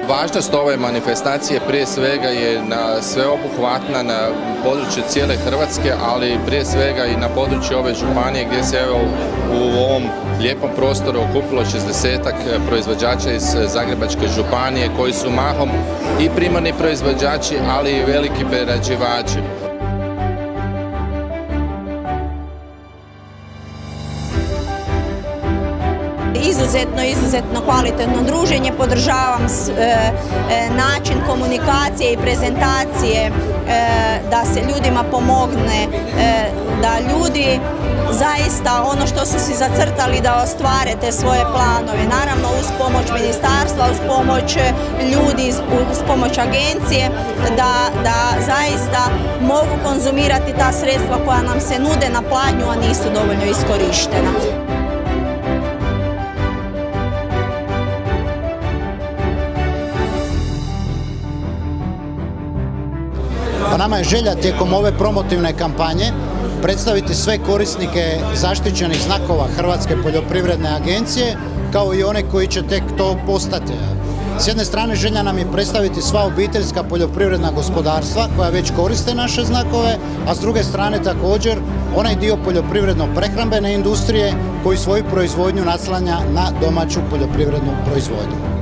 Važnost ove manifestacije prije svega je sveobuhvatna na području cijele Hrvatske, ali prije svega i na području ove županije gdje se u ovom lijepom prostoru okupilo 60-ak proizvođača iz Zagrebačke županije koji su mahom i primarni proizvođači, ali i veliki prerađivači. Izuzetno kvalitetno druženje. Podržavam način komunikacije i prezentacije, da se ljudima pomogne, da ljudi zaista ono što su si zacrtali da ostvare te svoje planove. Naravno uz pomoć ministarstva, uz pomoć ljudi, uz pomoć agencije, da zaista mogu konzumirati ta sredstva koja nam se nude na pladnju, a nisu dovoljno iskorištena. Pa nama je želja tijekom ove promotivne kampanje predstaviti sve korisnike zaštićenih znakova Hrvatske poljoprivredne agencije, kao i one koji će tek to postati. S jedne strane želja nam je predstaviti sva obiteljska poljoprivredna gospodarstva koja već koriste naše znakove, a s druge strane također onaj dio poljoprivredno-prehrambene industrije koji svoju proizvodnju naslanja na domaću poljoprivrednu proizvodnju.